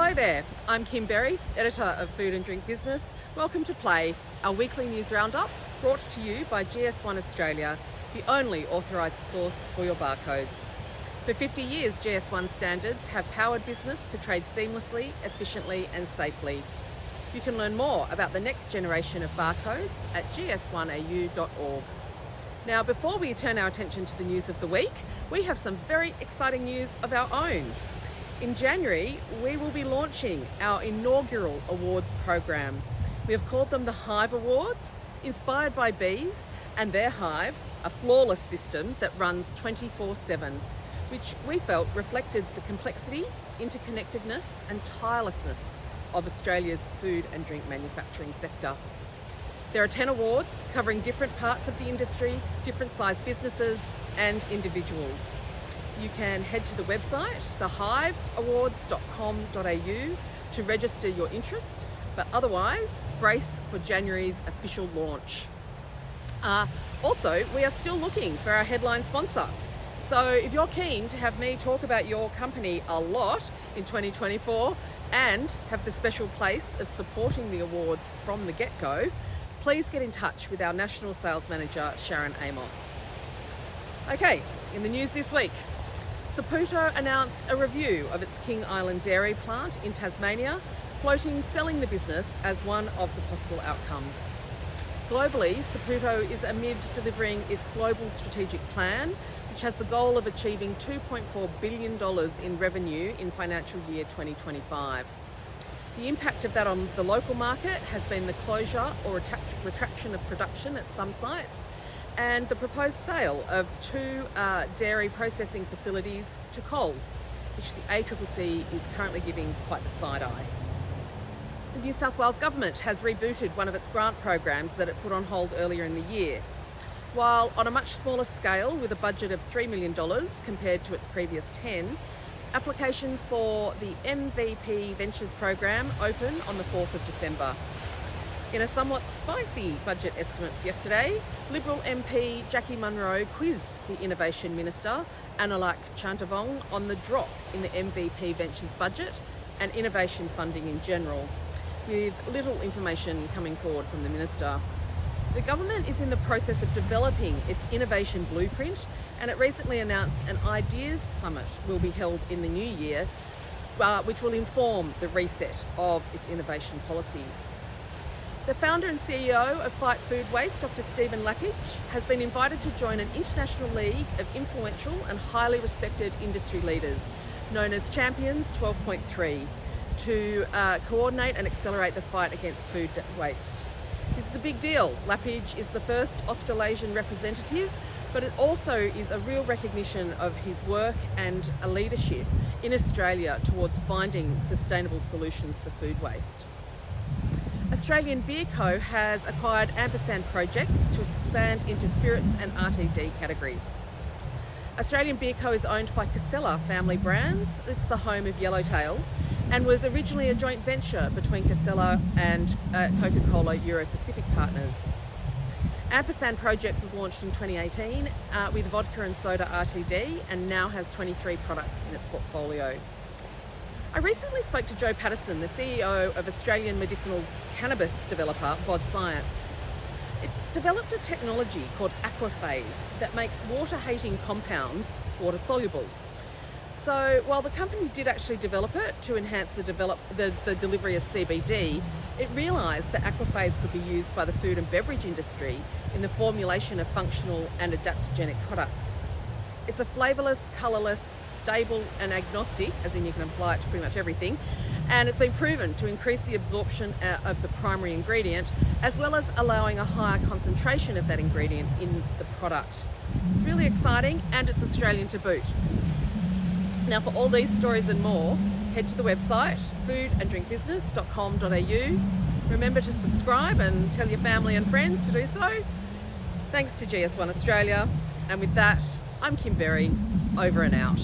Hello there, I'm Kim Berry, Editor of Food and Drink Business. Welcome to Play, our weekly news roundup, brought to you by GS1 Australia, the only authorised source for your barcodes. For 50 years, GS1 standards have powered business to trade seamlessly, efficiently and safely. You can learn more about the next generation of barcodes at gs1au.org. Now, before we turn our attention to the news of the week, we have some very exciting news of our own. In January, we will be launching our inaugural awards program. We have called them the Hive Awards, inspired by bees and their hive, a flawless system that runs 24/7, which we felt reflected the complexity, interconnectedness and tirelessness of Australia's food and drink manufacturing sector. There are 10 awards covering different parts of the industry, different sized businesses and individuals. You can head to the website, thehiveawards.com.au, to register your interest, but otherwise, brace for January's official launch. Also, we are still looking for our headline sponsor. So if you're keen to have me talk about your company a lot in 2024 and have the special place of supporting the awards from the get-go, please get in touch with our National Sales Manager, Sharon Amos. Okay, in the news this week, Saputo announced a review of its King Island dairy plant in Tasmania, floating selling the business as one of the possible outcomes. Globally, Saputo is amid delivering its global strategic plan, which has the goal of achieving $2.4 billion in revenue in financial year 2025. The impact of that on the local market has been the closure or retraction of production at some sites and the proposed sale of two dairy processing facilities to Coles, which the ACCC is currently giving quite the side eye. The New South Wales Government has rebooted one of its grant programs that it put on hold earlier in the year. While on a much smaller scale with a budget of $3 million compared to its previous 10, applications for the MVP Ventures program open on the 4th of December. In a somewhat spicy budget estimates yesterday, Liberal MP Jackie Munro quizzed the Innovation Minister, Analak Chantavong, on the drop in the MVP Ventures budget and innovation funding in general, with little information coming forward from the Minister. The government is in the process of developing its innovation blueprint, and it recently announced an Ideas Summit will be held in the new year, which will inform the reset of its innovation policy. The founder and CEO of Fight Food Waste, Dr. Stephen Lappage, has been invited to join an international league of influential and highly respected industry leaders, known as Champions 12.3, to coordinate and accelerate the fight against food waste. This is a big deal. Lappage is the first Australasian representative, but it also is a real recognition of his work and a leadership in Australia towards finding sustainable solutions for food waste. Australian Beer Co has acquired Ampersand Projects to expand into spirits and RTD categories. Australian Beer Co is owned by Casella Family Brands. It's the home of Yellowtail and was originally a joint venture between Casella and Coca-Cola Euro-Pacific partners. Ampersand Projects was launched in 2018 with vodka and soda RTD and now has 23 products in its portfolio. I recently spoke to Joe Patterson, the CEO of Australian medicinal cannabis developer Bod Science. It's developed a technology called aquaphase that makes water-hating compounds water-soluble. So while the company did actually develop it to enhance the delivery of CBD, it realised that aquaphase could be used by the food and beverage industry in the formulation of functional and adaptogenic products. It's a flavourless, colourless, stable and agnostic, as in you can apply it to pretty much everything, and it's been proven to increase the absorption of the primary ingredient as well as allowing a higher concentration of that ingredient in the product. It's really exciting and it's Australian to boot. Now, for all these stories and more, head to the website foodanddrinkbusiness.com.au. Remember to subscribe and tell your family and friends to do so. Thanks to GS1 Australia, and with that, I'm Kim Berry, over and out.